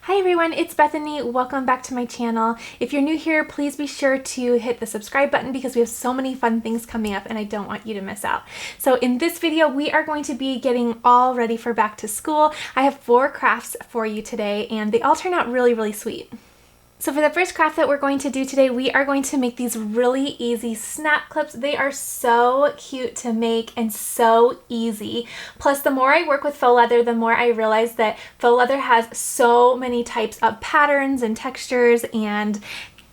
Hi everyone, it's Bethany. Welcome back to my channel. If you're new here, please be sure to hit the subscribe button because we have so many fun things coming up and I don't want you to miss out. So in this video, we are going to be getting all ready for back to school. I have 4 crafts for you today and they all turn out really sweet. So for the first craft that we're going to do today, we are going to make these really easy snap clips. They are so cute to make and so easy. Plus, the more I work with faux leather, the more I realize that faux leather has so many types of patterns and textures, and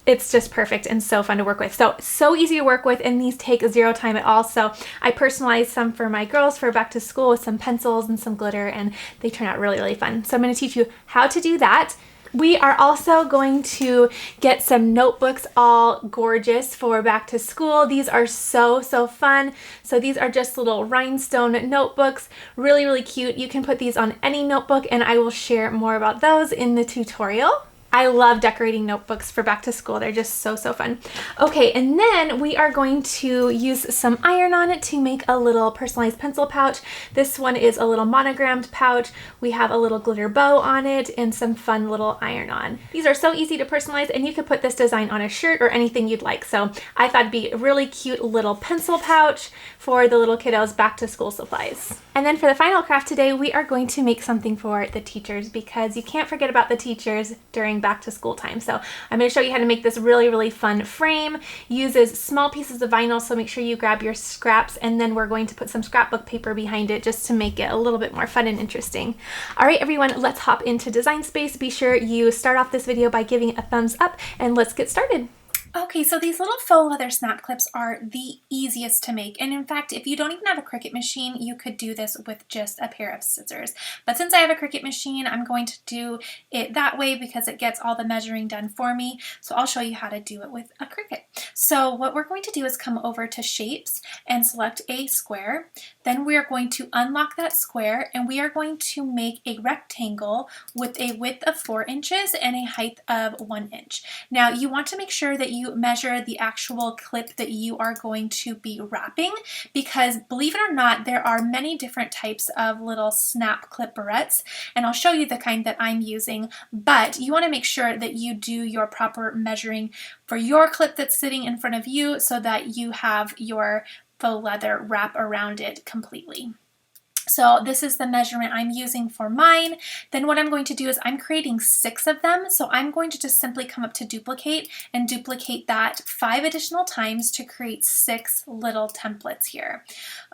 it's just perfect and so fun to work with. So easy to work with, and these take 0 time at all. So I personalized some for my girls for back to school with some pencils and some glitter, and they turn out really fun. So I'm going to teach you how to do that. We are also going to get some notebooks all gorgeous for back to school. These are so fun. So these are just little rhinestone notebooks, really cute. You can put these on any notebook and I will share more about those in the tutorial. I love decorating notebooks for back to school. They're just so fun. Okay, and then we are going to use some iron on it to make a little personalized pencil pouch. This one is a little monogrammed pouch. We have a little glitter bow on it and some fun little iron on. These are so easy to personalize, and you could put this design on a shirt or anything you'd like. So I thought it'd be a really cute little pencil pouch for the little kiddos' back to school supplies. And then for the final craft today, we are going to make something for the teachers because you can't forget about the teachers during back to school time. So I'm going to show you how to make this really fun frame. Uses small pieces of vinyl, so make sure you grab your scraps, and then we're going to put some scrapbook paper behind it just to make it a little bit more fun and interesting. All right, everyone, let's hop into Design Space. Be sure you start off this video by giving it a thumbs up, and let's get started. Okay, so these little faux leather snap clips are the easiest to make. And in fact, if you don't even have a Cricut machine, you could do this with just a pair of scissors. But since I have a Cricut machine, I'm going to do it that way because it gets all the measuring done for me. So I'll show you how to do it with a Cricut. So what we're going to do is come over to Shapes and select a square. Then we are going to unlock that square and we are going to make a rectangle with a width of 4 inches and a height of 1 inch. Now you want to make sure that you measure the actual clip that you are going to be wrapping, because believe it or not, there are many different types of little snap clip barrettes, and I'll show you the kind that I'm using, but you want to make sure that you do your proper measuring for your clip that's sitting in front of you so that you have your faux leather wrap around it completely. So this is the measurement I'm using for mine. Then what I'm going to do is I'm creating 6 of them. So I'm going to just simply come up to duplicate and duplicate that 5 additional times to create 6 little templates here.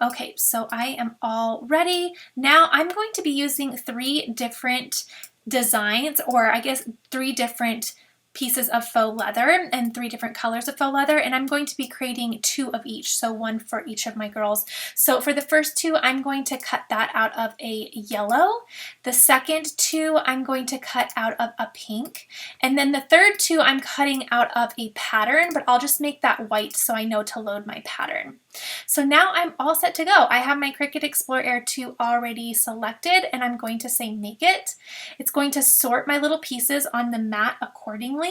Okay, so I am all ready. Now I'm going to be using 3 different designs, or I guess 3 different pieces of faux leather and 3 different colors of faux leather, and I'm going to be creating 2 of each, so 1 for each of my girls. So for the first 2, I'm going to cut that out of a yellow. The second 2, I'm going to cut out of a pink. And then the third 2, I'm cutting out of a pattern, but I'll just make that white so I know to load my pattern. So now I'm all set to go. I have my Cricut Explore Air 2 already selected, and I'm going to say make it. It's going to sort my little pieces on the mat accordingly.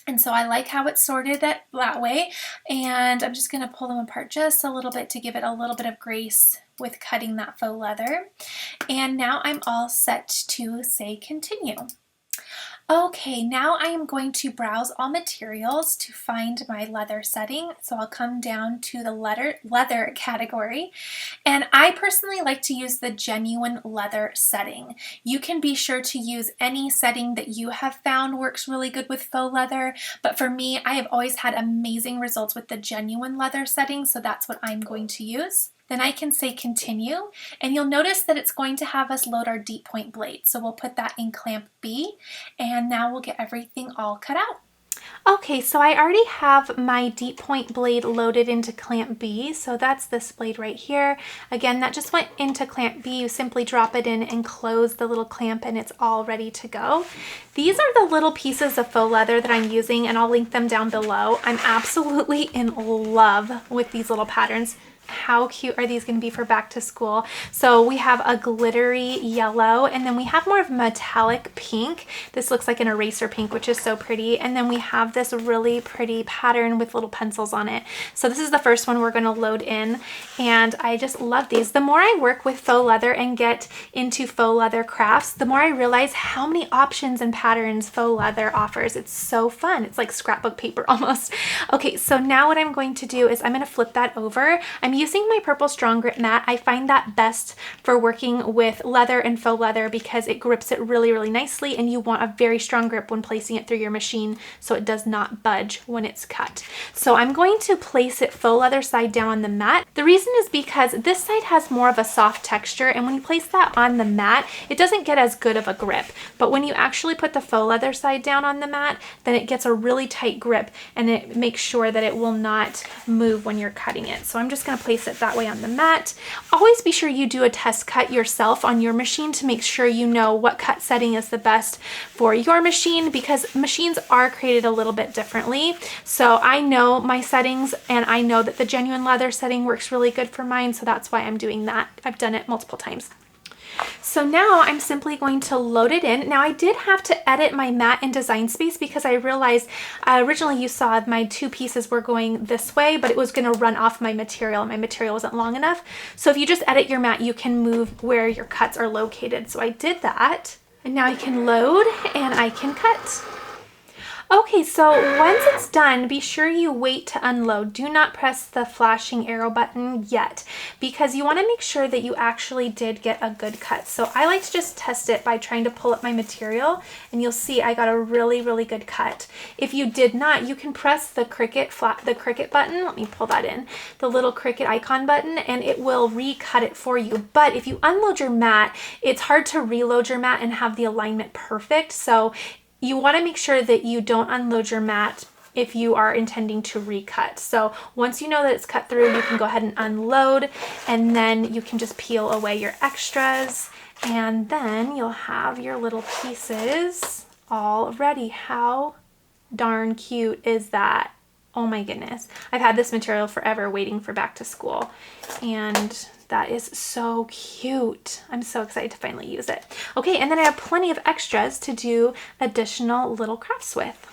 And so I like how it's sorted that way, and I'm just going to pull them apart just a little bit to give it a little bit of grace with cutting that faux leather. And now I'm all set to say continue. Okay, now I am going to browse all materials to find my leather setting. So I'll come down to the leather category, and I personally like to use the genuine leather setting. You can be sure to use any setting that you have found works really good with faux leather, but for me, I have always had amazing results with the genuine leather setting, so that's what I'm going to use. Then I can say continue, and you'll notice that it's going to have us load our deep point blade. So we'll put that in clamp B, and now we'll get everything all cut out. Okay, so I already have my deep point blade loaded into clamp B, so that's this blade right here. Again, that just went into clamp B. You simply drop it in and close the little clamp and it's all ready to go. These are the little pieces of faux leather that I'm using, and I'll link them down below. I'm absolutely in love with these little patterns. How cute are these going to be for back to school? So we have a glittery yellow, and then we have more of metallic pink. This looks like an eraser pink, which is so pretty. And then we have this really pretty pattern with little pencils on it. So this is the first one we're going to load in, and I just love these. The more I work with faux leather and get into faux leather crafts, the more I realize how many options and patterns faux leather offers. It's so fun. It's like scrapbook paper almost. Okay, so now what I'm going to do is I'm going to flip that over. I'm using my purple strong grip mat. I find that best for working with leather and faux leather because it grips it really, really nicely, and you want a very strong grip when placing it through your machine so it does not budge when it's cut. So I'm going to place it faux leather side down on the mat. The reason is because this side has more of a soft texture, and when you place that on the mat, it doesn't get as good of a grip. But when you actually put the faux leather side down on the mat, then it gets a really tight grip, and it makes sure that it will not move when you're cutting it. So I'm just going to place it that way on the mat. Always be sure you do a test cut yourself on your machine to make sure you know what cut setting is the best for your machine, because machines are created a little bit differently. So I know my settings, and I know that the genuine leather setting works really good for mine, so that's why I'm doing that. I've done it multiple times. So now I'm simply going to load it in. Now I did have to edit my mat in Design Space because I realized originally you saw my two pieces were going this way, but it was going to run off my material. My material wasn't long enough. So if you just edit your mat, you can move where your cuts are located. So I did that, and now I can load and I can cut. Okay, so once it's done, be sure you wait to unload. Do not press the flashing arrow button yet, because you want to make sure that you actually did get a good cut. So I like to just test it by trying to pull up my material, and you'll see I got a really, really good cut. If you did not, you can press the Cricut button. Let me pull that in, the little Cricut icon button, and it will recut it for you. But if you unload your mat, it's hard to reload your mat and have the alignment perfect. So you want to make sure that you don't unload your mat if you are intending to recut. So once you know that it's cut through, you can go ahead and unload, and then you can just peel away your extras, and then you'll have your little pieces all ready. How darn cute is that? Oh my goodness. I've had this material forever waiting for back to school, and that is so cute. I'm so excited to finally use it. Okay, and then I have plenty of extras to do additional little crafts with.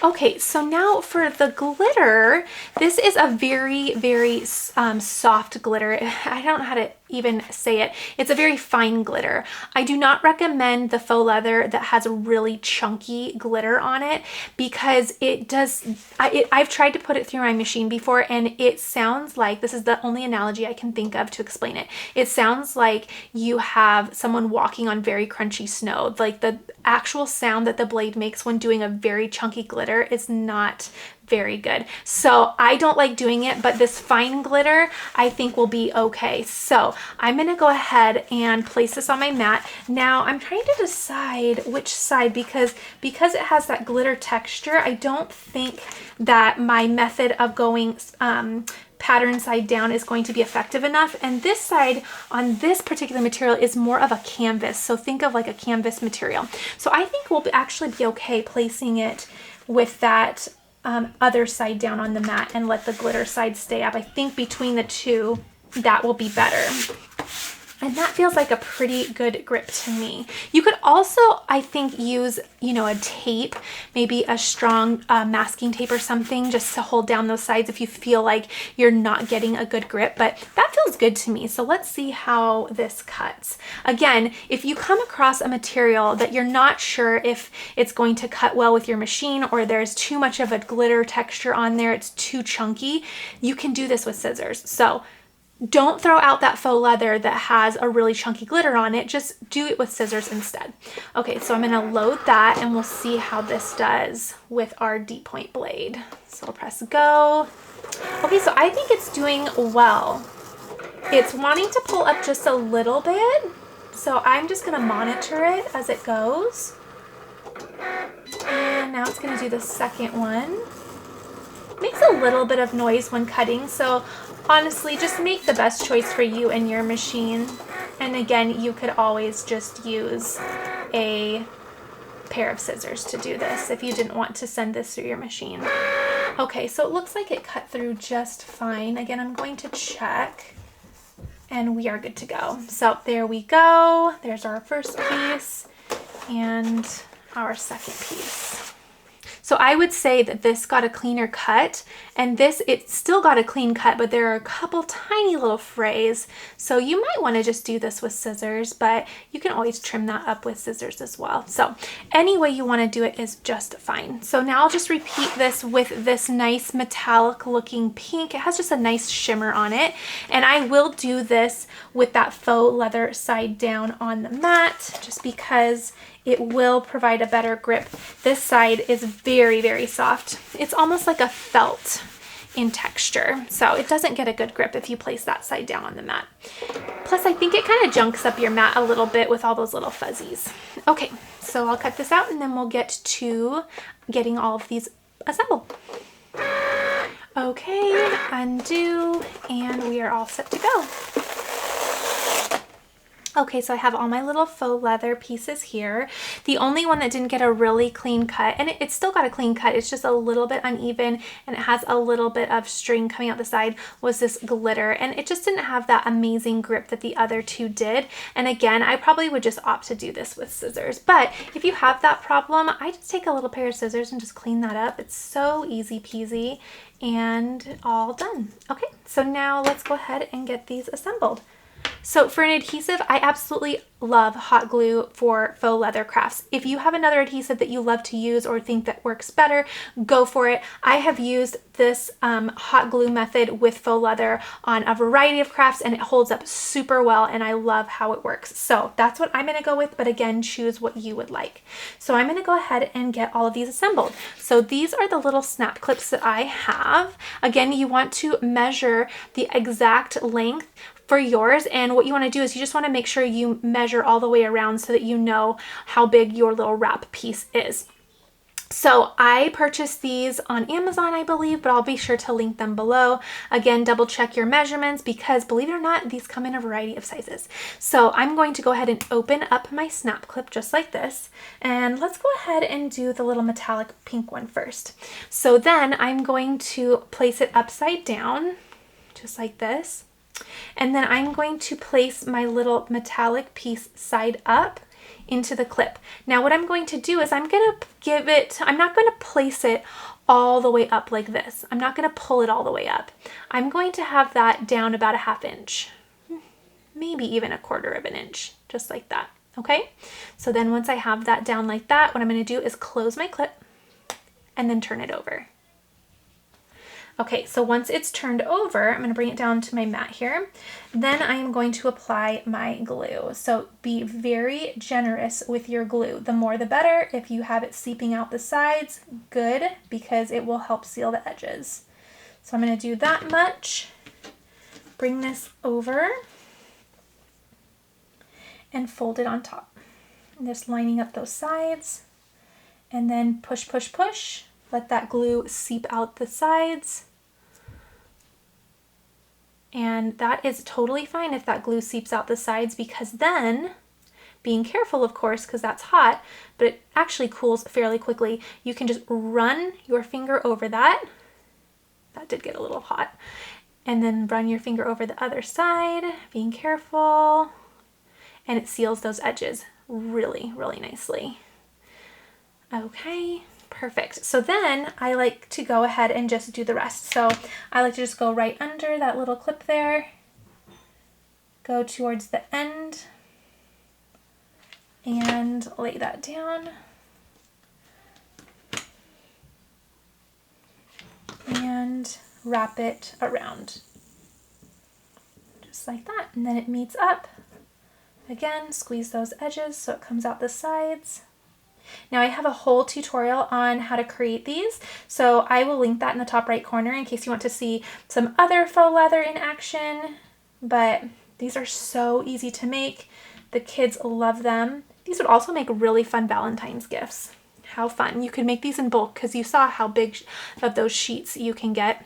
Okay, so now for the glitter, this is a very, very soft glitter. I don't know how to even say it. It's a very fine glitter. I do not recommend the faux leather that has a really chunky glitter on it, because it does, I've tried to put it through my machine before, and it sounds like, this is the only analogy I can think of to explain it. It sounds like you have someone walking on very crunchy snow. Like the actual sound that the blade makes when doing a very chunky glitter is not very good. So I don't like doing it, but this fine glitter I think will be okay. So I'm gonna go ahead and place this on my mat. Now I'm trying to decide which side, because it has that glitter texture, I don't think that my method of going pattern side down is going to be effective enough. And this side on this particular material is more of a canvas. So think of like a canvas material. So I think we'll actually be okay placing it with that other side down on the mat and let the glitter side stay up. I think between the two, that will be better. And that feels like a pretty good grip to me. You could also, I think, use, a tape, maybe a strong masking tape or something, just to hold down those sides if you feel like you're not getting a good grip. But that feels good to me. So let's see how this cuts. Again, if you come across a material that you're not sure if it's going to cut well with your machine, or there's too much of a glitter texture on there, it's too chunky, you can do this with scissors. So don't throw out that faux leather that has a really chunky glitter on it. Just do it with scissors instead. Okay, so I'm gonna load that, and we'll see how this does with our D-point blade. So I'll press go. Okay, so I think it's doing well. It's wanting to pull up just a little bit, so I'm just gonna monitor it as it goes. And now it's gonna do the second one. Makes a little bit of noise when cutting, so honestly, just make the best choice for you and your machine. And again, you could always just use a pair of scissors to do this if you didn't want to send this through your machine. Okay, so it looks like it cut through just fine. Again, I'm going to check and we are good to go. So there we go. There's our first piece and our second piece. So I would say that this got a cleaner cut, and this, it still got a clean cut, but there are a couple tiny little frays. So you might want to just do this with scissors, but you can always trim that up with scissors as well. So any way you want to do it is just fine. So now I'll just repeat this with this nice metallic looking pink. It has just a nice shimmer on it. And I will do this with that faux leather side down on the mat, just because it will provide a better grip. This side is very, very soft. It's almost like a felt in texture. So it doesn't get a good grip if you place that side down on the mat. Plus, I think it kind of junks up your mat a little bit with all those little fuzzies. Okay, so I'll cut this out and then we'll get to getting all of these assembled. Okay, undo, and we are all set to go. Okay, so I have all my little faux leather pieces here. The only one that didn't get a really clean cut, and it still got a clean cut, it's just a little bit uneven and it has a little bit of string coming out the side, was this glitter. And it just didn't have that amazing grip that the other two did. And again, I probably would just opt to do this with scissors. But if you have that problem, I just take a little pair of scissors and just clean that up. It's so easy peasy and all done. Okay, so now let's go ahead and get these assembled. So for an adhesive, I absolutely love hot glue for faux leather crafts. If you have another adhesive that you love to use or think that works better, go for it. I have used this hot glue method with faux leather on a variety of crafts and it holds up super well and I love how it works. So that's what I'm going to go with, but again, choose what you would like. So I'm going to go ahead and get all of these assembled. So these are the little snap clips that I have. Again, you want to measure the exact length for yours, and what you want to do is you just want to make sure you measure all the way around so that you know how big your little wrap piece is. So I purchased these on Amazon, I believe, but I'll be sure to link them below. Again, double check your measurements because believe it or not, these come in a variety of sizes. So I'm going to go ahead and open up my snap clip just like this. And let's go ahead and do the little metallic pink one first. So then I'm going to place it upside down, just like this. And then I'm going to place my little metallic piece side up into the clip. Now what I'm going to do is I'm going to I'm not going to place it all the way up like this. I'm not going to pull it all the way up. I'm going to have that down about a ½ inch, maybe even1/4 of an inch, just like that. Okay. So then once I have that down like that, what I'm going to do is close my clip and then turn it over. Okay, so once it's turned over, I'm going to bring it down to my mat here. Then I'm going to apply my glue. So be very generous with your glue. The more the better. If you have it seeping out the sides, good, because it will help seal the edges. So I'm going to do that much. Bring this over and fold it on top. I'm just lining up those sides and then push, push, push. Let that glue seep out the sides. And that is totally fine if that glue seeps out the sides, because then, being careful of course, because that's hot, but it actually cools fairly quickly, you can just run your finger over that. That did get a little hot. And then run your finger over the other side, being careful, and it seals those edges really, really nicely. Okay. Perfect. So then I like to go ahead and just do the rest. So I like to just go right under that little clip there, go towards the end and lay that down. And wrap it around. Just like that. And then it meets up. Again, squeeze those edges so it comes out the sides. Now I have a whole tutorial on how to create these, so I will link that in the top right corner in case you want to see some other faux leather in action, but these are so easy to make. The kids love them. These would also make really fun Valentine's gifts. How fun. You could make these in bulk because you saw how big of those sheets you can get.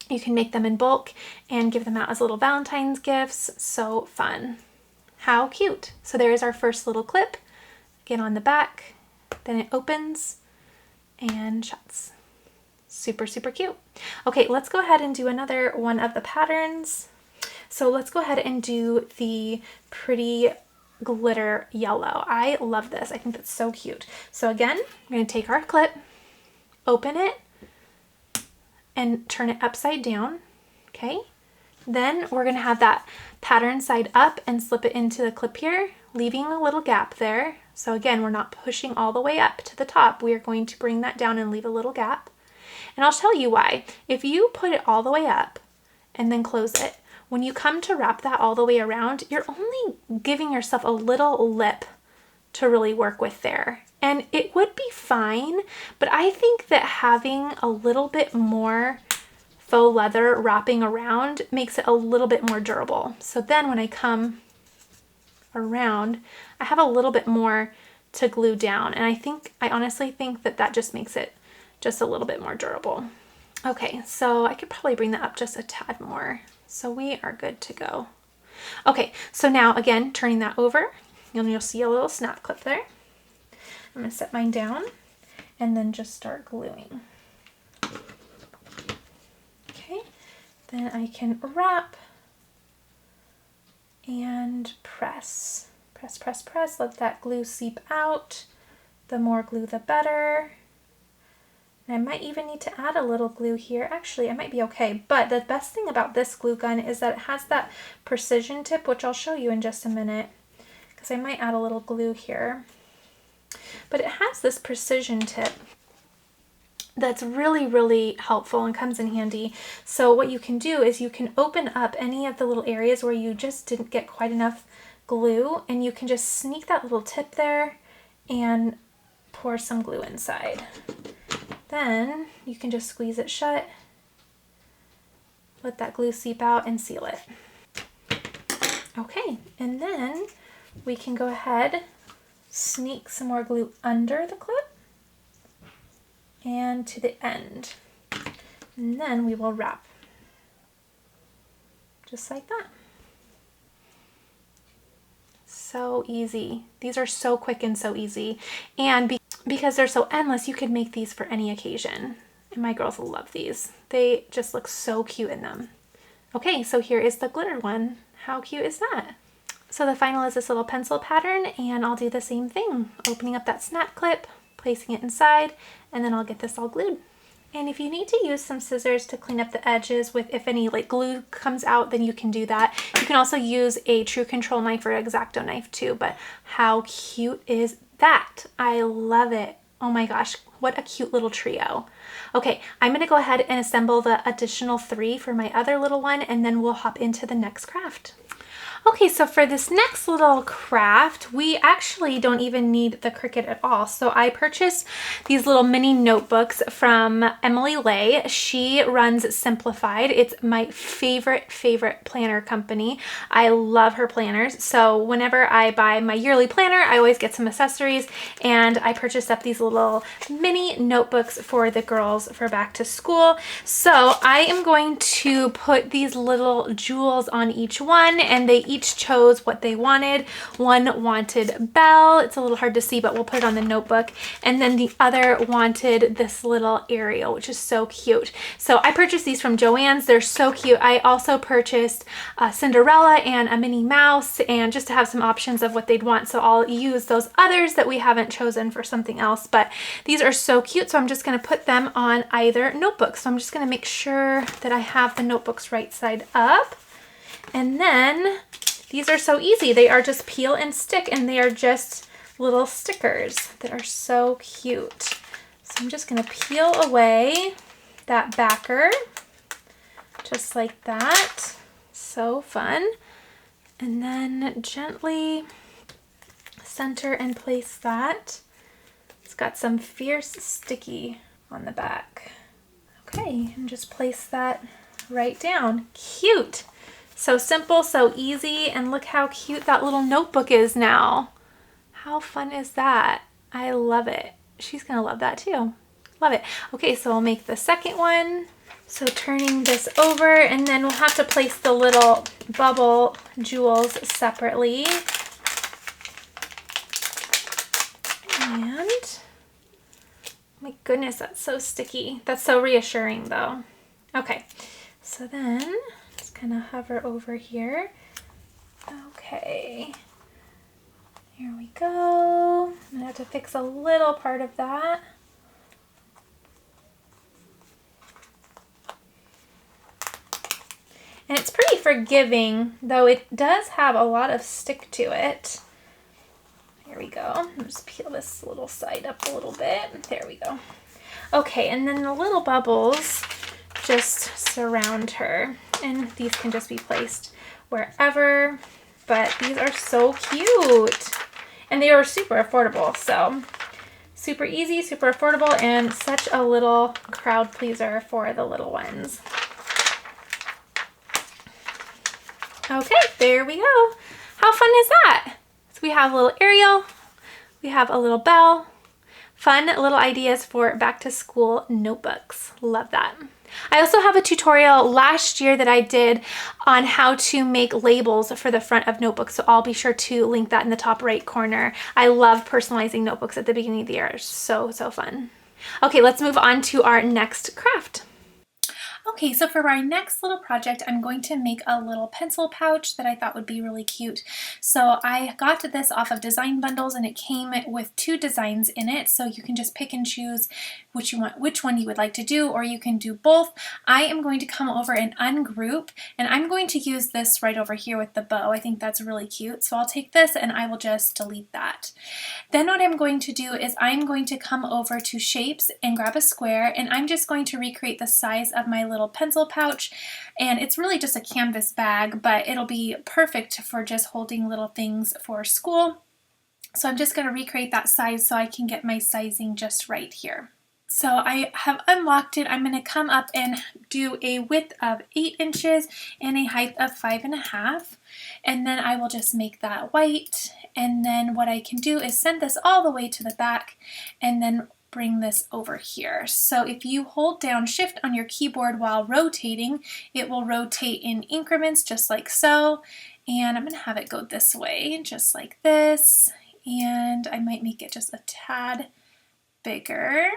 You can make them in bulk and give them out as little Valentine's gifts. So fun. How cute. So there is our first little clip. Again on the back. Then it opens and shuts. Super, super cute. Okay, let's go ahead and do another one of the patterns. So let's go ahead and do the pretty glitter yellow. I love this. I think that's so cute. So again, we're going to take our clip, open it, and turn it upside down. Okay. Then we're going to have that pattern side up and slip it into the clip here, leaving a little gap there. So again, we're not pushing all the way up to the top. We are going to bring that down and leave a little gap. And I'll tell you why. If you put it all the way up and then close it, when you come to wrap that all the way around, you're only giving yourself a little lip to really work with there. And it would be fine, but I think that having a little bit more faux leather wrapping around makes it a little bit more durable. So then when I come around, I have a little bit more to glue down. And I honestly think that that just makes it just a little bit more durable. Okay, so I could probably bring that up just a tad more. So we are good to go. Okay, so now again, turning that over, you'll see a little snap clip there. I'm gonna set mine down and then just start gluing. Okay, then I can wrap and press. Press, press, press, let that glue seep out. The more glue, the better. And I might even need to add a little glue here. Actually, I might be okay. But the best thing about this glue gun is that it has that precision tip, which I'll show you in just a minute, because I might add a little glue here. But it has this precision tip that's really, really helpful and comes in handy. So what you can do is you can open up any of the little areas where you just didn't get quite enough glue, and you can just sneak that little tip there and pour some glue inside. Then you can just squeeze it shut, let that glue seep out, and seal it. Okay, and then we can go ahead, sneak some more glue under the clip and to the end. And then we will wrap. Just like that. So easy. These are so quick and so easy. And because they're so endless, you could make these for any occasion. And my girls will love these. They just look so cute in them. Okay, so here is the glitter one. How cute is that? So the final is this little pencil pattern, and I'll do the same thing. Opening up that snap clip, placing it inside, and then I'll get this all glued. And if you need to use some scissors to clean up the edges with if any like glue comes out, then you can do that. You can also use a true control knife or X-Acto knife too, but how cute is that? I love it. Oh my gosh, what a cute little trio. Okay, I'm gonna go ahead and assemble the additional 3 for my other little one, and then we'll hop into the next craft. Okay, so for this next little craft, we actually don't even need the Cricut at all. So I purchased these little mini notebooks from Emily Lay. She runs Simplified. It's my favorite planner company. I love her planners. So whenever I buy my yearly planner, I always get some accessories, and I purchased up these little mini notebooks for the girls for back to school. So I am going to put these little jewels on each one, and they each chose what they wanted. One wanted Belle. It's a little hard to see, but we'll put it on the notebook. And then the other wanted this little Ariel, which is so cute. So I purchased these from Joanns. They're so cute. I also purchased Cinderella and a Minnie Mouse, and just to have some options of what they'd want. So I'll use those others that we haven't chosen for something else, but these are so cute. So I'm just going to put them on either notebook. So I'm just going to make sure that I have the notebooks right side up. And then these are so easy. They are just peel and stick, and they are just little stickers that are so cute. So I'm just gonna peel away that backer, just like that. So fun. And then gently center and place that. It's got some fierce sticky on the back. Okay, and just place that right down. Cute. So simple, so easy, and look how cute that little notebook is now. How fun is that? I love it. She's gonna love that too. Love it. Okay, so I'll make the second one. So turning this over, and then we'll have to place the little bubble jewels separately. And My goodness, that's so sticky. That's so reassuring though. Okay, so then just kind of hover over here. Okay, here we go. I'm gonna have to fix a little part of that. And it's pretty forgiving, though it does have a lot of stick to it. Here we go. I'll just peel this little side up a little bit. There we go. Okay, and then the little bubbles just surround her. And these can just be placed wherever, but these are so cute. And they are super affordable, so super easy, super affordable, and such a little crowd pleaser for the little ones. Okay, there we go. How fun is that? So we have a little Ariel, we have a little Belle. Fun little ideas for back to school notebooks. Love that. I also have a tutorial last year that I did on how to make labels for the front of notebooks, so I'll be sure to link that in the top right corner. I love personalizing notebooks at the beginning of the year. It's so fun. Okay, let's move on to our next craft. Okay, so for our next little project, I'm going to make a little pencil pouch that I thought would be really cute. So I got this off of Design Bundles, and it came with 2 designs in it, so you can just pick and choose which one you would like to do, or you can do both. I am going to come over and ungroup, and I'm going to use this right over here with the bow. I think that's really cute, so I'll take this and I will just delete that. Then what I'm going to do is I'm going to come over to Shapes and grab a square, and I'm just going to recreate the size of my little pencil pouch. And it's really just a canvas bag, but it'll be perfect for just holding little things for school. So I'm just going to recreate that size so I can get my sizing just right here. So I have unlocked it. I'm going to come up and do a width of 8 inches and a height of 5.5. And then I will just make that white. And then what I can do is send this all the way to the back and then bring this over here. So if you hold down Shift on your keyboard while rotating, it will rotate in increments just like so. And I'm going to have it go this way, just like this. And I might make it just a tad bigger.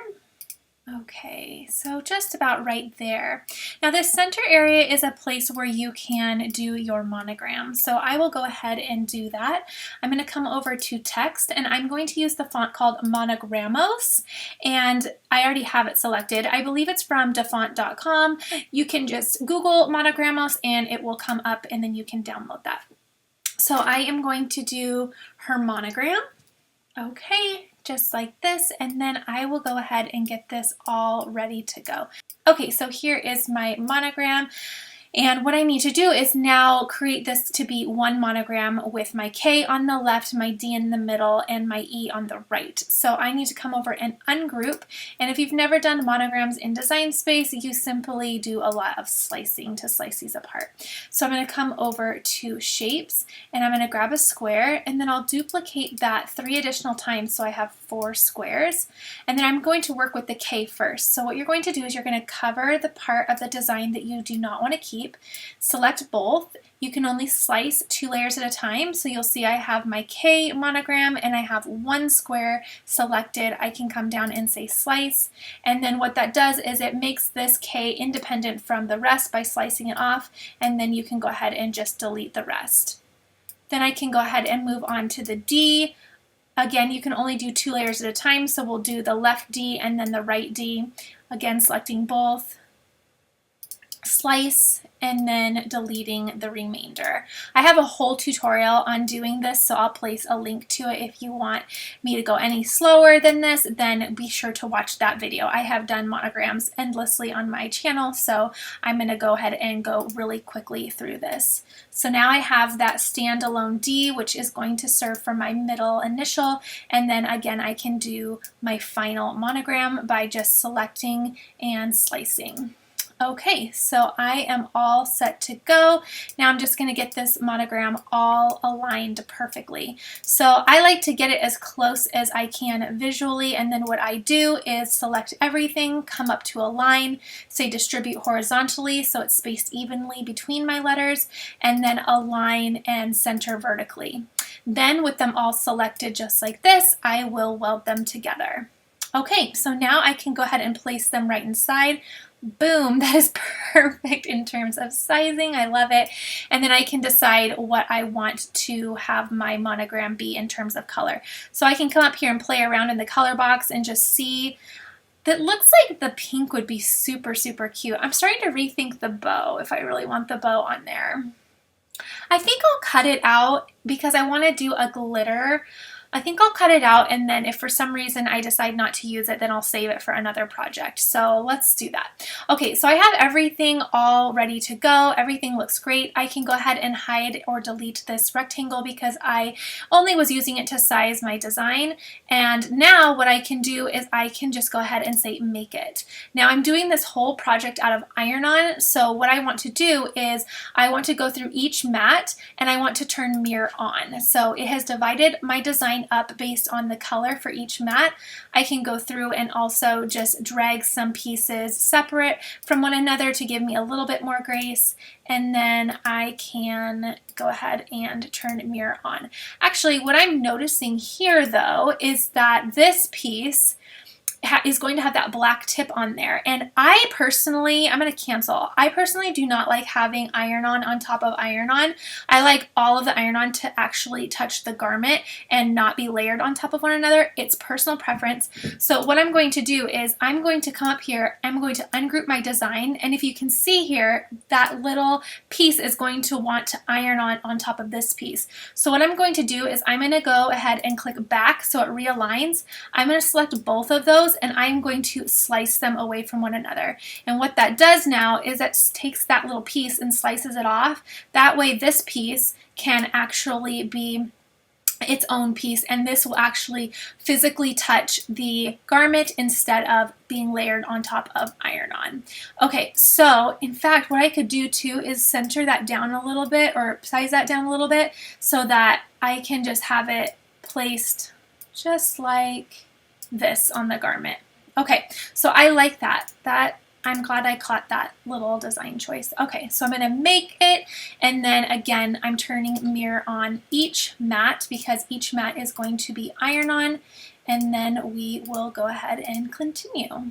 Okay, so just about right there. Now this center area is a place where you can do your monogram. So I will go ahead and do that. I'm going to come over to text, and I'm going to use the font called Monogramos, and I already have it selected. I believe it's from dafont.com. You can just Google Monogramos and it will come up, and then you can download that. So I am going to do her monogram. Okay, just like this, and then I will go ahead and get this all ready to go. Okay, so here is my monogram. And what I need to do is now create this to be one monogram with my K on the left, my D in the middle, and my E on the right. So I need to come over and ungroup. And if you've never done monograms in Design Space, you simply do a lot of slicing to slice these apart. So I'm going to come over to Shapes, and I'm going to grab a square, and then I'll duplicate that 3 additional times so I have 4 squares. And then I'm going to work with the K first. So what you're going to do is you're going to cover the part of the design that you do not want to keep. Select both. You can only slice 2 layers at a time, so you'll see I have my K monogram and I have 1 square selected. I can come down and say slice, and then what that does is it makes this K independent from the rest by slicing it off, and then you can go ahead and just delete the rest. Then I can go ahead and move on to the D. Again, you can only do 2 layers at a time, so we'll do the left D and then the right D. Again, selecting both, slice, and then deleting the remainder. I have a whole tutorial on doing this, so I'll place a link to it. If you want me to go any slower than this, then be sure to watch that video. I have done monograms endlessly on my channel, so I'm going to go ahead and go really quickly through this. So now I have that standalone D, which is going to serve for my middle initial, and then again I can do my final monogram by just selecting and slicing. Okay, so I am all set to go. Now I'm just going to get this monogram all aligned perfectly. So I like to get it as close as I can visually, and then what I do is select everything, come up to a line, say distribute horizontally so it's spaced evenly between my letters, and then align and center vertically. Then with them all selected just like this, I will weld them together. Okay, so now I can go ahead and place them right inside. Boom, that is perfect in terms of sizing. I love it. And then I can decide what I want to have my monogram be in terms of color. So I can come up here and play around in the color box and just see. That looks like the pink would be super, super cute. I'm starting to rethink the bow if I really want the bow on there. I think I'll cut it out because I want to do a glitter. I think I'll cut it out, and then if for some reason I decide not to use it, then I'll save it for another project. So let's do that. Okay, so I have everything all ready to go. Everything looks great. I can go ahead and hide or delete this rectangle because I only was using it to size my design. And now what I can do is I can just go ahead and say make it. Now I'm doing this whole project out of iron-on, so what I want to do is I want to go through each mat and I want to turn mirror on. So it has divided my design up based on the color for each mat. I can go through and also just drag some pieces separate from one another to give me a little bit more grace, and then I can go ahead and turn mirror on. Actually, what I'm noticing here though is that this piece is going to have that black tip on there, and I personally, I'm going to cancel. I personally do not like having iron-on top of iron-on. I like all of the iron-on to actually touch the garment and not be layered on top of one another. It's personal preference. So what I'm going to do is I'm going to come up here, I'm going to ungroup my design, and if you can see here, that little piece is going to want to iron on top of this piece. So what I'm going to do is I'm going to go ahead and click back so it realigns. I'm going to select both of those and I'm going to slice them away from one another. And what that does now is that takes that little piece and slices it off. That way this piece can actually be its own piece, and this will actually physically touch the garment instead of being layered on top of iron-on. Okay, so in fact what I could do too is center that down a little bit or size that down a little bit so that I can just have it placed just like this on the garment. Okay, so I like that. I'm glad I caught that little design choice. Okay, so I'm going to make it, and then again I'm turning mirror on each mat because each mat is going to be iron-on, and then we will go ahead and continue.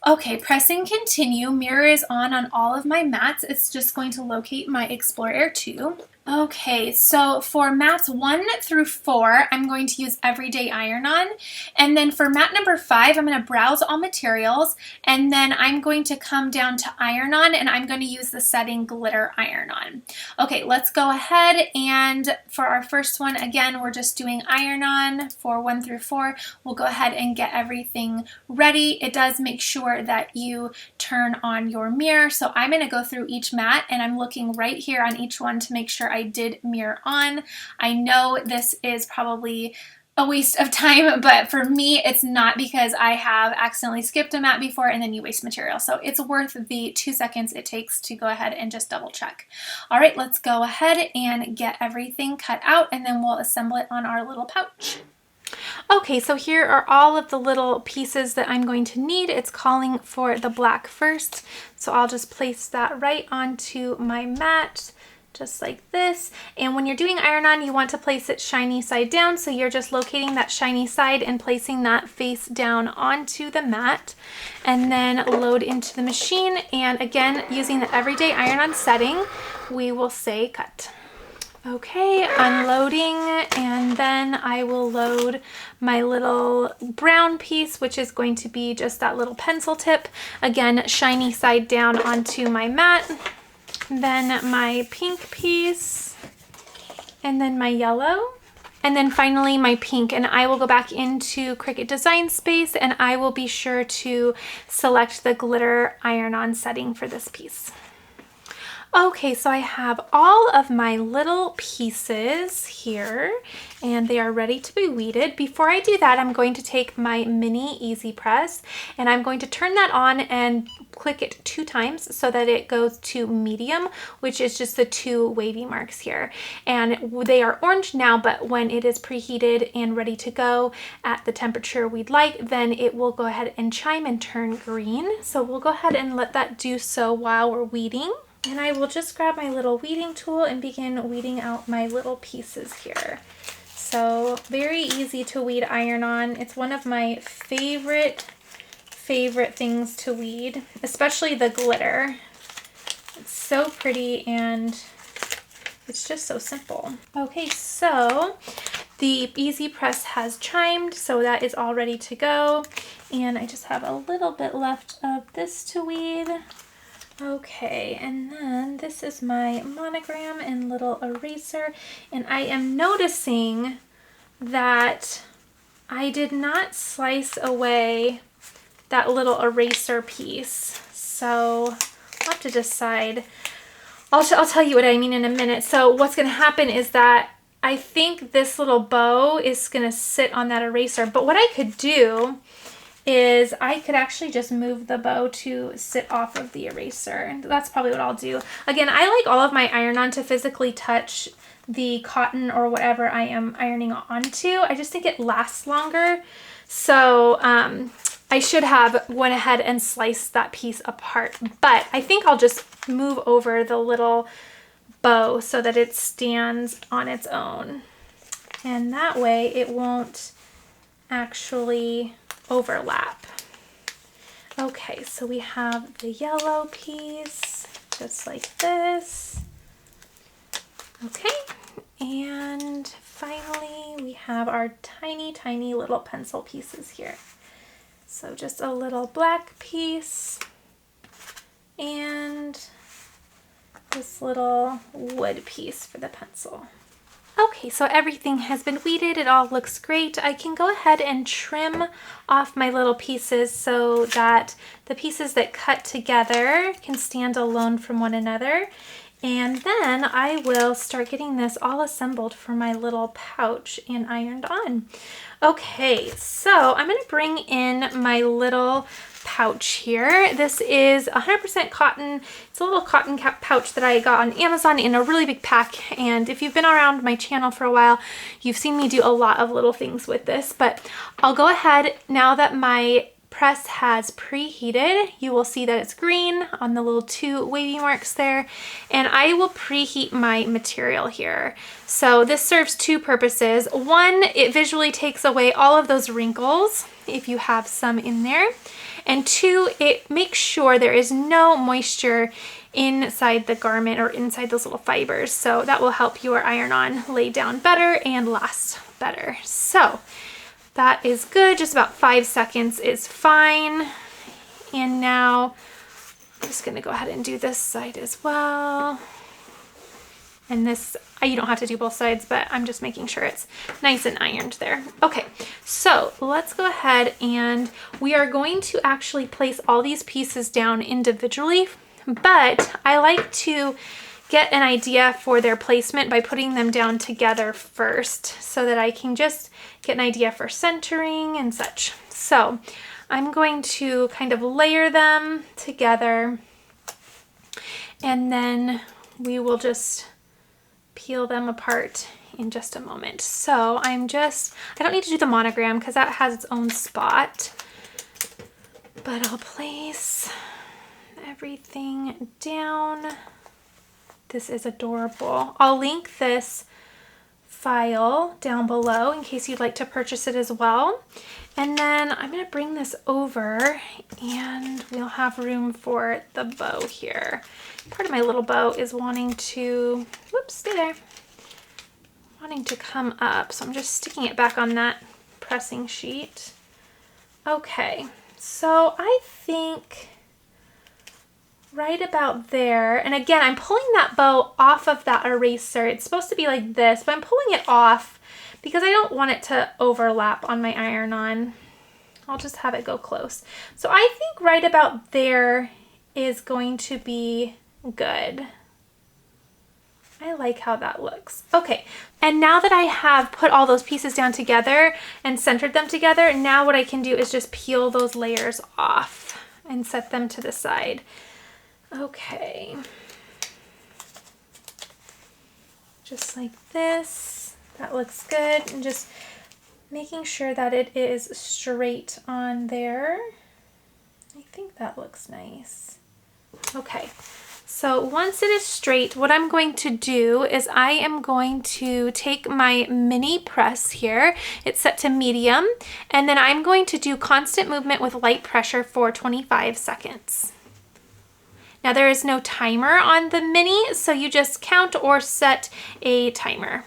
Okay, pressing continue. Mirror is on all of my mats. It's just going to locate my Explore Air 2. Okay, so for mats 1 through 4, I'm going to use Everyday Iron-On. And then for mat number 5, I'm going to browse all materials. And then I'm going to come down to Iron-On, and I'm going to use the setting Glitter Iron-On. Okay, let's go ahead, and for our first one, again, we're just doing Iron-On for 1 through 4. We'll go ahead and get everything ready. It does make sure that you turn on your mirror. So I'm going to go through each mat, and I'm looking right here on each one to make sure I did mirror on. I know this is probably a waste of time, but for me it's not, because I have accidentally skipped a mat before and then you waste material. So it's worth the 2 seconds it takes to go ahead and just double check. All right, let's go ahead and get everything cut out, and then we'll assemble it on our little pouch. Okay, so here are all of the little pieces that I'm going to need. It's calling for the black first, so I'll just place that right onto my mat, just like this. And when you're doing iron-on, you want to place it shiny side down, so you're just locating that shiny side and placing that face down onto the mat, and then load into the machine. And again, using the Everyday Iron-On setting, we will say cut. Okay, unloading, and then I will load my little brown piece, which is going to be just that little pencil tip. Again, shiny side down onto my mat. Then my pink piece, and then my yellow, and then finally my pink. And I will go back into Cricut Design Space, and I will be sure to select the glitter iron-on setting for this piece. Okay, so I have all of my little pieces here, and they are ready to be weeded. Before I do that, I'm going to take my mini Easy Press, and I'm going to turn that on and click it 2 times so that it goes to medium, which is just the 2 wavy marks here. And they are orange now, but when it is preheated and ready to go at the temperature we'd like, then it will go ahead and chime and turn green. So we'll go ahead and let that do so while we're weeding. And I will just grab my little weeding tool and begin weeding out my little pieces here. So very easy to weed iron on. It's one of my favorite things to weed, especially the glitter. It's so pretty and it's just so simple. Okay, so the easy press has chimed, so that is all ready to go. And I just have a little bit left of this to weed. Okay, and then this is my Monogram and little eraser. And I am noticing that I did not slice away that little eraser piece. So I'll have to decide. I'll tell you what I mean in a minute. So what's going to happen is that I think this little bow is going to sit on that eraser. But what I could do is I could actually just move the bow to sit off of the eraser. And that's probably what I'll do. Again, I like all of my iron-on to physically touch the cotton or whatever I am ironing onto. I just think it lasts longer. So I should have went ahead and sliced that piece apart. But I think I'll just move over the little bow so that it stands on its own. And that way it won't actually overlap. Okay, so we have the yellow piece, just like this. Okay, and finally we have our tiny, tiny little pencil pieces here. So just a little black piece and this little wood piece for the pencil. Okay, so everything has been weeded. It all looks great. I can go ahead and trim off my little pieces so that the pieces that cut together can stand alone from one another. And then I will start getting this all assembled for my little pouch and ironed on. Okay, so I'm going to bring in my little pouch here. This is 100% cotton. It's a little cotton cap pouch that I got on Amazon in a really big pack. And if you've been around my channel for a while, you've seen me do a lot of little things with this. But I'll go ahead, now that my press has preheated, you will see that it's green on the little 2 wavy marks there, and I will preheat my material here. So this serves 2 purposes. One, it visually takes away all of those wrinkles if you have some in there, and 2, it makes sure there is no moisture inside the garment or inside those little fibers, so that will help your iron-on lay down better and last better. So that is good. Just about 5 seconds is fine. And now I'm just going to go ahead and do this side as well. And this, you don't have to do both sides, but I'm just making sure it's nice and ironed there. Okay, so let's go ahead and we are going to actually place all these pieces down individually, but I like to get an idea for their placement by putting them down together first so that I can just get an idea for centering and such. So I'm going to kind of layer them together and then we will just peel them apart in just a moment. So I don't need to do the monogram because that has its own spot, but I'll place everything down. This is adorable. I'll link this file down below in case you'd like to purchase it as well. And then I'm going to bring this over and we'll have room for the bow here. Part of my little bow is wanting to, whoops, stay there, wanting to come up. So I'm just sticking it back on that pressing sheet. Okay, so I think right about there, and again, I'm pulling that bow off of that eraser. It's supposed to be like this, but I'm pulling it off because I don't want it to overlap on my iron-on. I'll just have it go close. So I think right about there is going to be good. I like how that looks. Okay, and now that I have put all those pieces down together and centered them together, now what I can do is just peel those layers off and set them to the side. Okay, just like this. That looks good, and just making sure that it is straight on there. I think that looks nice. Okay, So once it is straight, what I'm going to do is I am going to take my mini press here. It's set to medium, and then I'm going to do constant movement with light pressure for 25 seconds. Now there is no timer on the mini, so you just count or set a timer.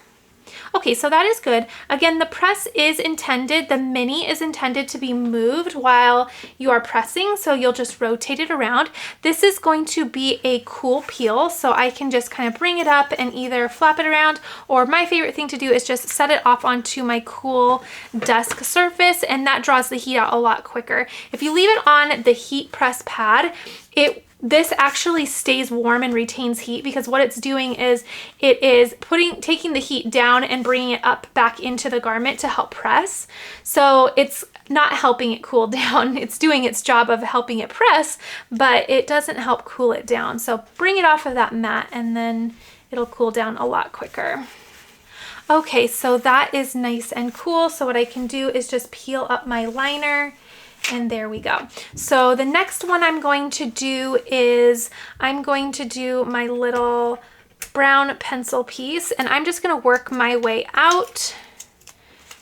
Okay, so that is good. Again, the press is intended, the mini is intended to be moved while you are pressing, so you'll just rotate it around. This is going to be a cool peel, so I can just kind of bring it up and either flap it around, or my favorite thing to do is just set it off onto my cool desk surface, and that draws the heat out a lot quicker. If you leave it on the heat press pad, this actually stays warm and retains heat, because what it's doing is it is taking the heat down and bringing it up back into the garment to help press. So it's not helping it cool down. It's doing its job of helping it press, but it doesn't help cool it down. So bring it off of that mat and then it'll cool down a lot quicker. Okay, so that is nice and cool. So what I can do is just peel up my liner. And there we go. So the next one I'm going to do is I'm going to do my little brown pencil piece, and I'm just going to work my way out.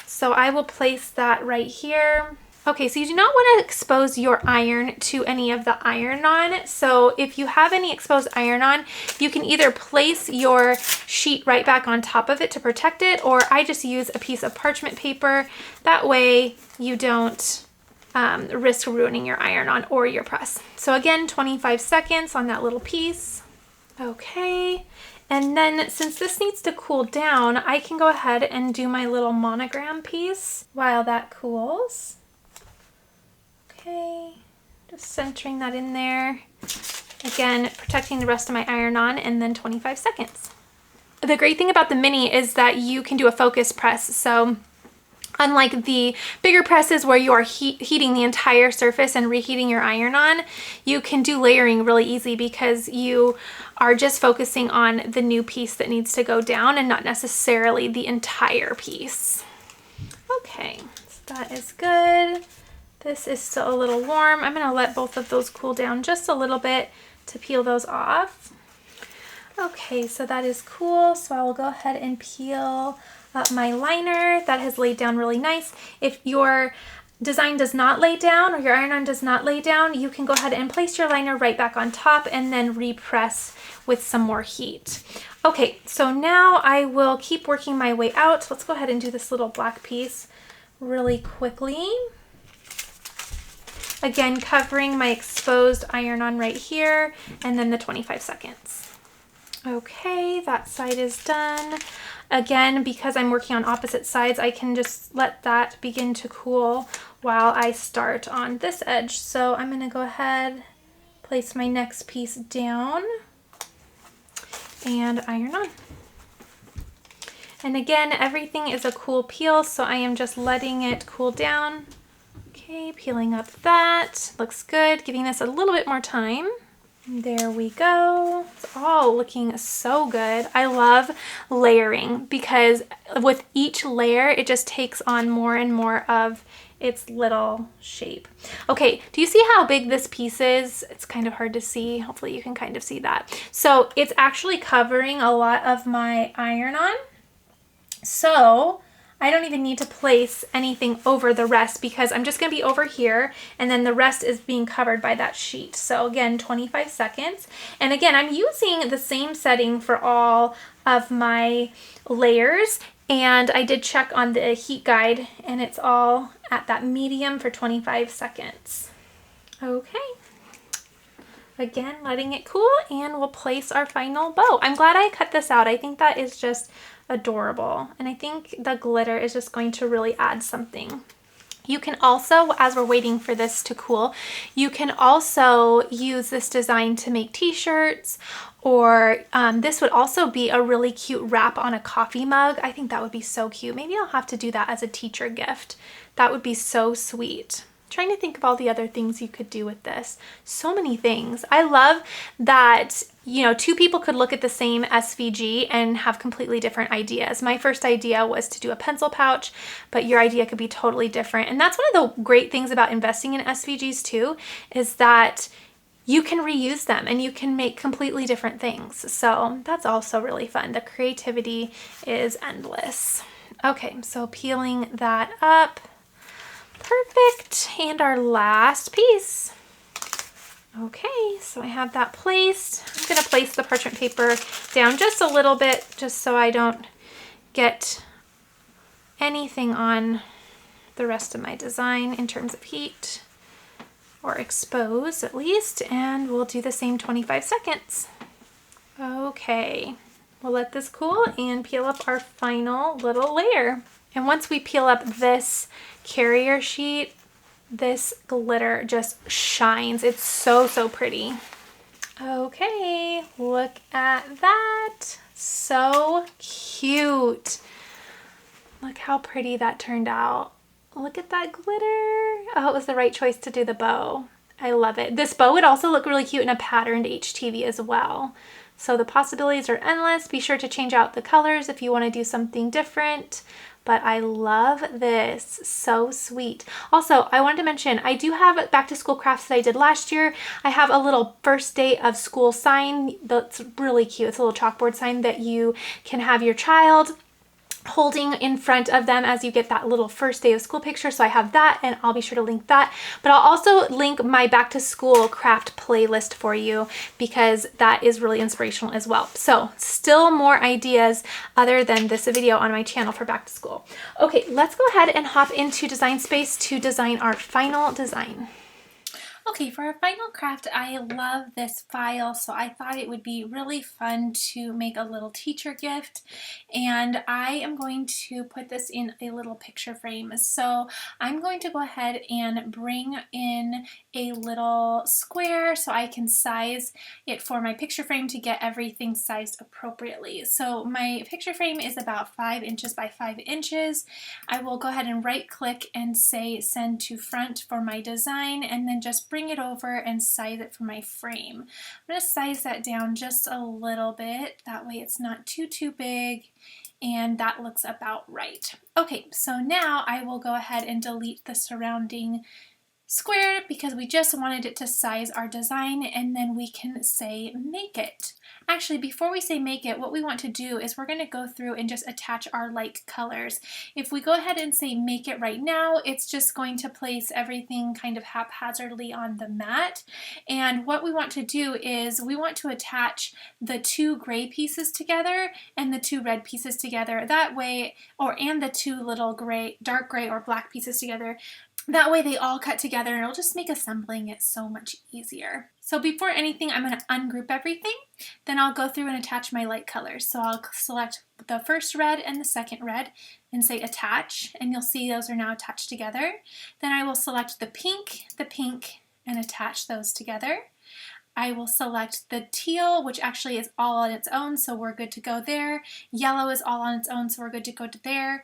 So I will place that right here. Okay, so you do not want to expose your iron to any of the iron-on. So if you have any exposed iron-on, you can either place your sheet right back on top of it to protect it, or I just use a piece of parchment paper. That way you don't risk ruining your iron-on or your press. So again, 25 seconds on that little piece. Okay, and then since this needs to cool down, I can go ahead and do my little monogram piece while that cools. Okay, just centering that in there. Again, protecting the rest of my iron-on, and then 25 seconds. The great thing about the mini is that you can do a focus press. So unlike the bigger presses where you are heating the entire surface and reheating your iron-on, you can do layering really easy because you are just focusing on the new piece that needs to go down and not necessarily the entire piece. Okay, so that is good. This is still a little warm. I'm gonna let both of those cool down just a little bit to peel those off. Okay, so that is cool. So I will go ahead and peel my liner. That has laid down really nice. If your design does not lay down or your iron-on does not lay down, you can go ahead and place your liner right back on top and then repress with some more heat. Okay, so now I will keep working my way out. Let's go ahead and do this little black piece really quickly. Again, covering my exposed iron-on right here, and then the 25 seconds. Okay, that side is done. Again, because I'm working on opposite sides, I can just let that begin to cool while I start on this edge. So I'm going to go ahead, place my next piece down, and iron on. And again, everything is a cool peel, so I am just letting it cool down. Okay, peeling up that. Looks good. Giving this a little bit more time. There we go. It's all looking so good. I love layering because with each layer, it just takes on more and more of its little shape. Okay, do you see how big this piece is? It's kind of hard to see. Hopefully you can kind of see that. So it's actually covering a lot of my iron-on. So I don't even need to place anything over the rest because I'm just going to be over here and then the rest is being covered by that sheet. So again, 25 seconds. And again, I'm using the same setting for all of my layers, and I did check on the heat guide and it's all at that medium for 25 seconds. Okay. Again, letting it cool, and we'll place our final bow. I'm glad I cut this out. I think that is just adorable, and I think the glitter is just going to really add something. You can also, as we're waiting for this to cool, you can also use this design to make t-shirts, or this would also be a really cute wrap on a coffee mug. I think that would be so cute. Maybe I'll have to do that as a teacher gift. That would be so sweet. Trying to think of all the other things you could do with this. So many things. I love that, you know, two people could look at the same SVG and have completely different ideas. My first idea was to do a pencil pouch, but your idea could be totally different. And that's one of the great things about investing in SVGs too, is that you can reuse them and you can make completely different things. So that's also really fun. The creativity is endless. Okay, so peeling that up. Perfect. And our last piece. Okay, so I have that placed. I'm going to place the parchment paper down just a little bit just so I don't get anything on the rest of my design in terms of heat, or expose at least, and we'll do the same 25 seconds. Okay, we'll let this cool and peel up our final little layer. And once we peel up this carrier sheet, this glitter just shines. It's so, so pretty. Okay, look at that. So cute. Look how pretty that turned out. Look at that glitter. Oh, it was the right choice to do the bow. I love it. This bow would also look really cute in a patterned HTV as well. So the possibilities are endless. Be sure to change out the colors if you want to do something different. But I love this. So sweet. Also, I wanted to mention, I do have back to school crafts that I did last year. I have a little first day of school sign that's really cute. It's a little chalkboard sign that you can have your child holding in front of them as you get that little first day of school picture. So I have that, and I'll be sure to link that. But I'll also link my back to school craft playlist for you because that is really inspirational as well. So still more ideas other than this video on my channel for back to school. Okay, let's go ahead and hop into Design Space to design our final design. Okay, for our final craft, I love this file, so I thought it would be really fun to make a little teacher gift, and I am going to put this in a little picture frame. So I'm going to go ahead and bring in a little square so I can size it for my picture frame to get everything sized appropriately. So my picture frame is about 5 inches by 5 inches. I will go ahead and right click and say send to front for my design, and then just bring it over and size it for my frame. I'm going to size that down just a little bit. That way it's not too big, and that looks about right. Okay, so now I will go ahead and delete the surrounding square because we just wanted it to size our design, and then we can say make it. Actually, before we say make it, what we want to do is we're going to go through and just attach our light colors. If we go ahead and say make it right now, it's just going to place everything kind of haphazardly on the mat. And what we want to do is we want to attach the 2 gray pieces together and the 2 red pieces together. That way, and the 2 little gray, dark gray or black pieces together. That way they all cut together, and it'll just make assembling it so much easier. So before anything, I'm going to ungroup everything. Then I'll go through and attach my light colors. So I'll select the first red and the second red and say attach, and you'll see those are now attached together. Then I will select the pink, and attach those together. I will select the teal, which actually is all on its own, so we're good to go there. Yellow is all on its own, so we're good to go to there.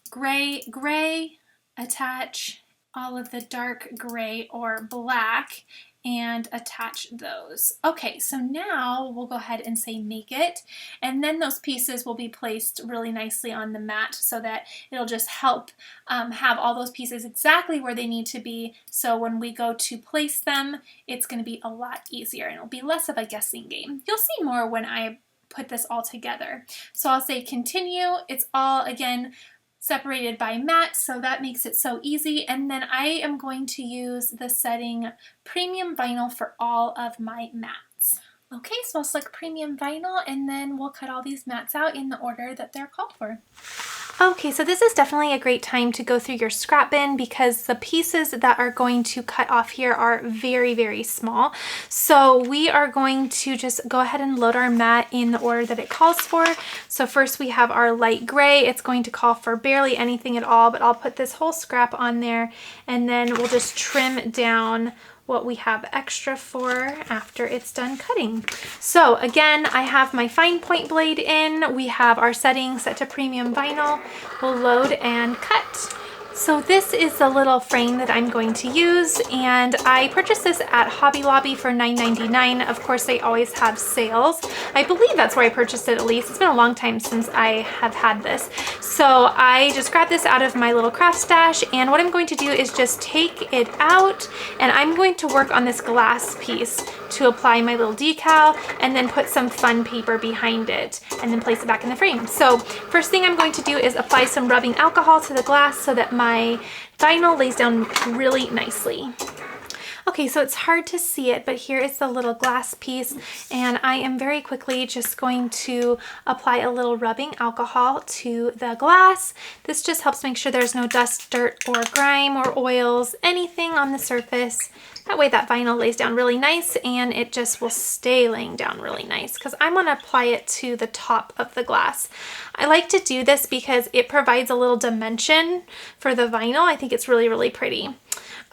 Gray, attach all of the dark gray or black, and attach those. Okay, so now we'll go ahead and say make it, and then those pieces will be placed really nicely on the mat so that it'll just help have all those pieces exactly where they need to be, so when we go to place them, it's going to be a lot easier and it'll be less of a guessing game. You'll see more when I put this all together. So I'll say continue. It's all, again, separated by mat, so that makes it so easy. And then I am going to use the setting Premium Vinyl for all of my mats. Okay, so I'll select Premium Vinyl, and then we'll cut all these mats out in the order that they're called for. Okay, so this is definitely a great time to go through your scrap bin because the pieces that are going to cut off here are very, very small. So we are going to just go ahead and load our mat in the order that it calls for. So first we have our light gray. It's going to call for barely anything at all, but I'll put this whole scrap on there, and then we'll just trim down what we have extra for after it's done cutting. So again, I have my fine point blade in. We have our settings set to Premium Vinyl. We'll load and cut. So this is the little frame that I'm going to use, and I purchased this at Hobby Lobby for $9.99. Of course, they always have sales. I believe that's where I purchased it, at least. It's been a long time since I have had this. So I just grabbed this out of my little craft stash, and what I'm going to do is just take it out, and I'm going to work on this glass piece to apply my little decal and then put some fun paper behind it and then place it back in the frame. So first thing I'm going to do is apply some rubbing alcohol to the glass so that my vinyl lays down really nicely. Okay, so it's hard to see it, but here is the little glass piece, and I am very quickly just going to apply a little rubbing alcohol to the glass. This just helps make sure there's no dust, dirt, or grime, or oils, anything on the surface. That way that vinyl lays down really nice, and it just will stay laying down really nice because I'm going to apply it to the top of the glass. I like to do this because it provides a little dimension for the vinyl. I think it's really, really pretty.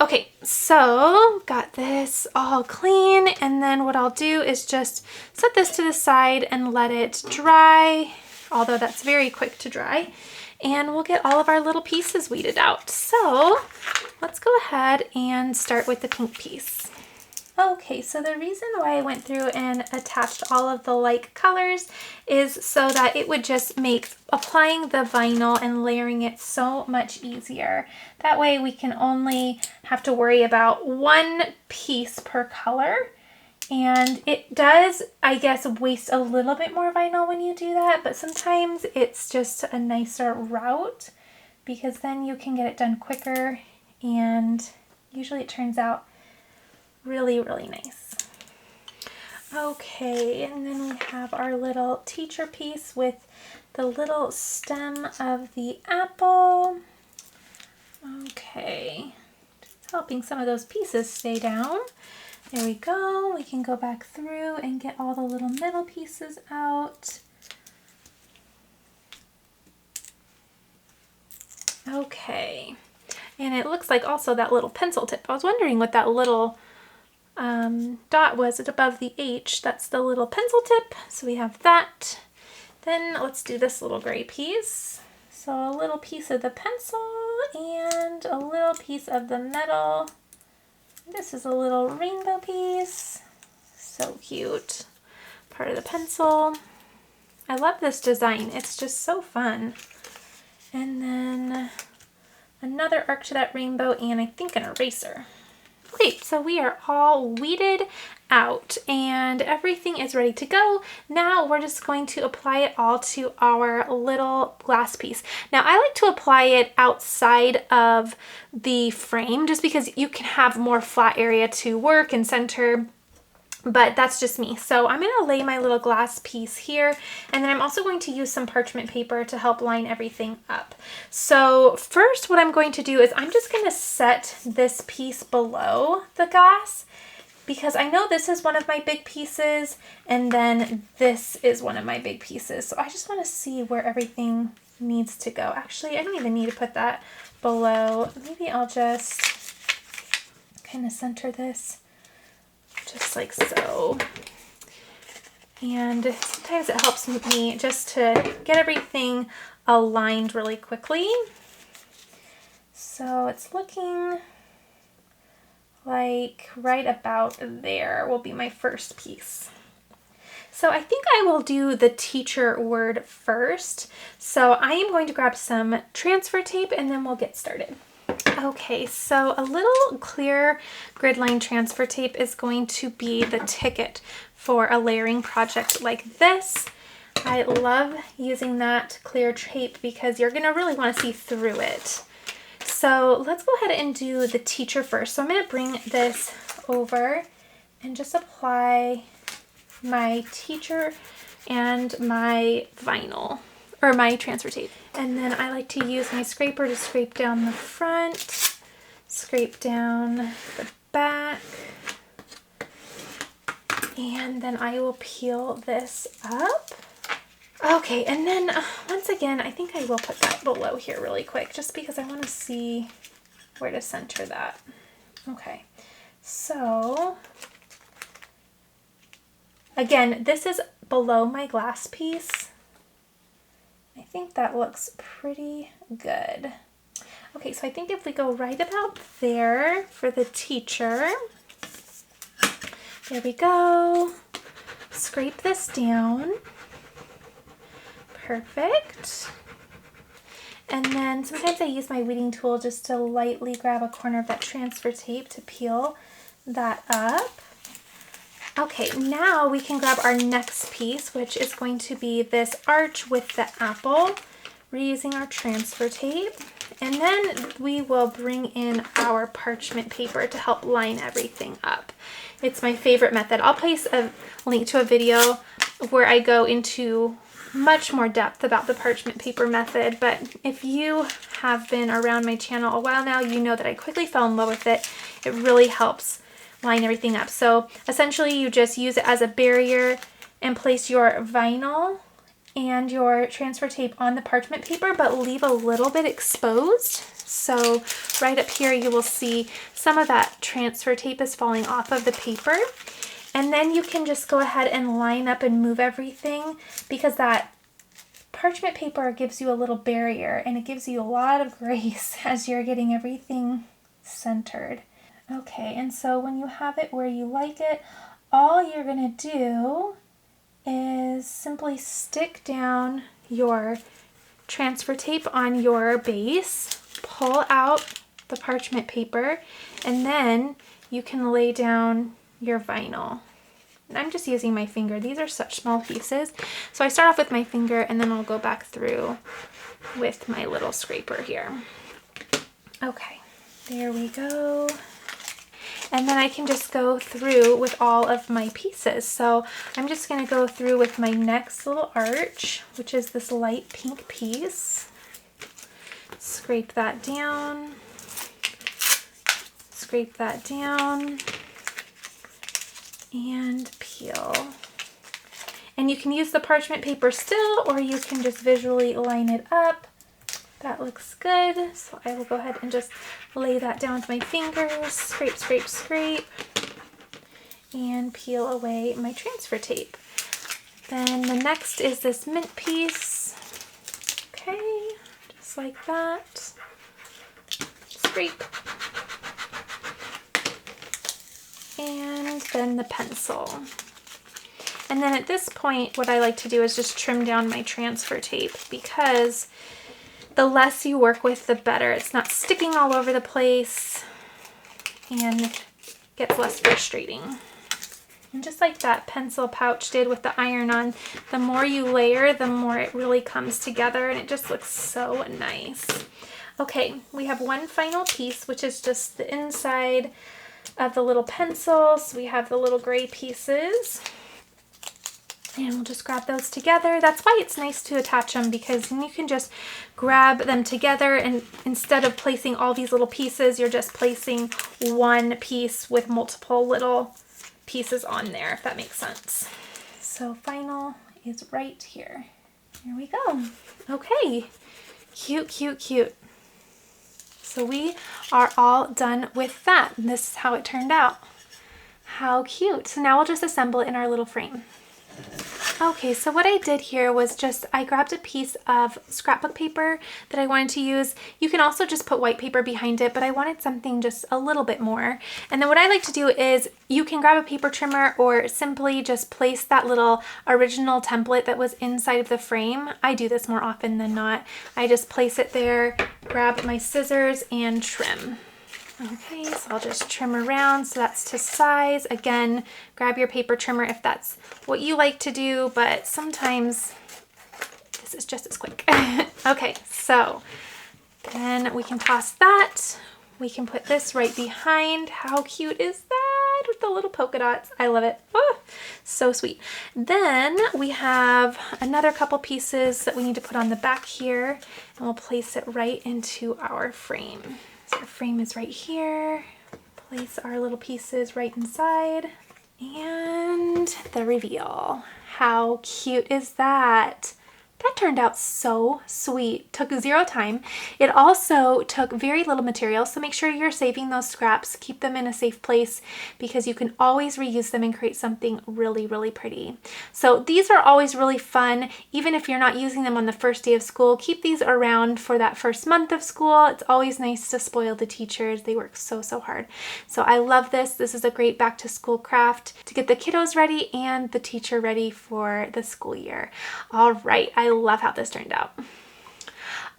Okay, so got this all clean, and then what I'll do is just set this to the side and let it dry, although that's very quick to dry, and we'll get all of our little pieces weeded out. So let's go ahead and start with the pink piece. Okay, so the reason why I went through and attached all of the like colors is so that it would just make applying the vinyl and layering it so much easier. That way we can only have to worry about one piece per color. And it does, I guess, waste a little bit more vinyl when you do that, but sometimes it's just a nicer route because then you can get it done quicker, and usually it turns out really, really nice. Okay, and then we have our little teacher piece with the little stem of the apple. Okay, just helping some of those pieces stay down. There we go. We can go back through and get all the little middle pieces out. Okay, and it looks like also that little pencil tip. I was wondering what that little dot was above the H. That's the little pencil tip. So we have that. Then let's do this little gray piece. So a little piece of the pencil and a little piece of the metal. This is a little rainbow piece. So cute. Part of the pencil. I love this design. It's just so fun. And then another arc to that rainbow, and I think an eraser. Okay, so we are all weeded out and everything is ready to go. Now we're just going to apply it all to our little glass piece. Now I like to apply it outside of the frame just because you can have more flat area to work and center, but that's just me. So I'm going to lay my little glass piece here, and then I'm also going to use some parchment paper to help line everything up. So first what I'm going to do is I'm just going to set this piece below the glass because I know this is one of my big pieces and then this is one of my big pieces. So I just want to see where everything needs to go. Actually, I don't even need to put that below. Maybe I'll just kind of center this just like so. And sometimes it helps me just to get everything aligned really quickly. So it's looking like right about there will be my first piece. So I think I will do the teacher word first. So I am going to grab some transfer tape and then we'll get started. Okay, so a little clear grid line transfer tape is going to be the ticket for a layering project like this. I love using that clear tape because you're going to really want to see through it. So let's go ahead and do the teacher first. So I'm going to bring this over and just apply my teacher and my vinyl, or my transfer tape. And then I like to use my scraper to scrape down the front, scrape down the back, and then I will peel this up. Okay, and then once again, I think I will put that below here really quick just because I want to see where to center that. Okay, so again, this is below my glass piece. I think that looks pretty good. Okay, so I think if we go right about there for the teacher, there we go. Scrape this down. Perfect. And then sometimes I use my weeding tool just to lightly grab a corner of that transfer tape to peel that up. Okay, now we can grab our next piece, which is going to be this arch with the apple. We're using our transfer tape. And then we will bring in our parchment paper to help line everything up. It's my favorite method. I'll place a link to a video where I go into much more depth about the parchment paper method, but if you have been around my channel a while now, you know that I quickly fell in love with it. It really helps line everything up. So essentially you just use it as a barrier and place your vinyl and your transfer tape on the parchment paper, but leave a little bit exposed. So right up here you will see some of that transfer tape is falling off of the paper. And then you can just go ahead and line up and move everything, because that parchment paper gives you a little barrier and it gives you a lot of grace as you're getting everything centered. Okay, and so when you have it where you like it, all you're going to do is simply stick down your transfer tape on your base, pull out the parchment paper, and then you can lay down your vinyl. And I'm just using my finger. These are such small pieces. So I start off with my finger and then I'll go back through with my little scraper here. Okay, there we go. And then I can just go through with all of my pieces. So I'm just going to go through with my next little arch, which is this light pink piece. Scrape that down. Scrape that down. And peel. And you can use the parchment paper still, or you can just visually line it up. That looks good. So I will go ahead and just lay that down with my fingers, scrape, scrape, scrape, and peel away my transfer tape. Then the next is this mint piece. Okay, just like that. Scrape. And then the pencil. And then at this point, what I like to do is just trim down my transfer tape, because the less you work with, the better. It's not sticking all over the place and gets less frustrating. And just like that pencil pouch did with the iron-on, the more you layer, the more it really comes together, and it just looks so nice. Okay, we have one final piece, which is just the inside of the little pencils. We have the little gray pieces, and we'll just grab those together. That's why it's nice to attach them, because you can just grab them together, and instead of placing all these little pieces, you're just placing one piece with multiple little pieces on there, if that makes sense. So final is right here. Here we go. Okay, cute, cute, cute. So we are all done with that. And this is how it turned out. How cute. So now we'll just assemble it in our little frame. Okay, so what I did here was I grabbed a piece of scrapbook paper that I wanted to use. You can also just put white paper behind it, but I wanted something just a little bit more. And then what I like to do is you can grab a paper trimmer or simply just place that little original template that was inside of the frame. I do this more often than not. I just place it there, grab my scissors, and trim. Okay, so I'll just trim around so that's to size. Again, grab your paper trimmer if that's what you like to do, but sometimes this is just as quick. Okay, so then we can toss that. We can put this right behind. How cute is that with the little polka dots? I love it. Oh, so sweet. Then we have another couple pieces that we need to put on the back here, and we'll place it right into our frame. So our frame is right here. Place our little pieces right inside. And the reveal. How cute is that? That turned out so sweet. Took 0 time. It also took very little material, so make sure you're saving those scraps. Keep them in a safe place, because you can always reuse them and create something really, really pretty. So these are always really fun. Even if you're not using them on the first day of school, keep these around for that first month of school. It's always nice to spoil the teachers. They work so, so hard. So I love this. This is a great back to school craft to get the kiddos ready and the teacher ready for the school year. All right, I love how this turned out.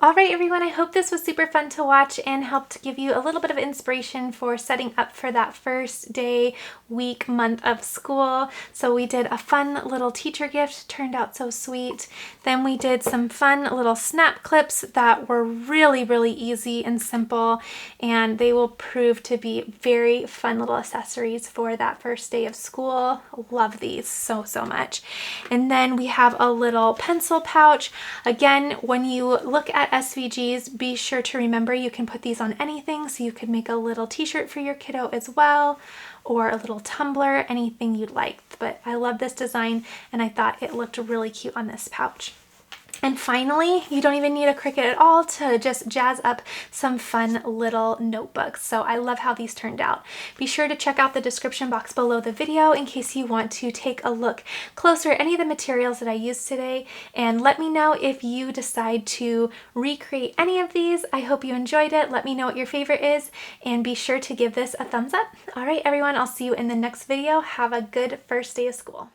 All right, everyone, I hope this was super fun to watch and helped give you a little bit of inspiration for setting up for that first day, week, month of school. So we did a fun little teacher gift, turned out so sweet. Then we did some fun little snap clips that were really, really easy and simple, and they will prove to be very fun little accessories for that first day of school. Love these so, so much. And then we have a little pencil pouch. Again, when you look at SVGs, be sure to remember you can put these on anything, so you could make a little t-shirt for your kiddo as well, or a little tumbler, anything you'd like. But I love this design and I thought it looked really cute on this pouch. And finally, you don't even need a Cricut at all to just jazz up some fun little notebooks. So I love how these turned out. Be sure to check out the description box below the video in case you want to take a look closer at any of the materials that I used today. And let me know if you decide to recreate any of these. I hope you enjoyed it. Let me know what your favorite is, and be sure to give this a thumbs up. All right, everyone, I'll see you in the next video. Have a good first day of school.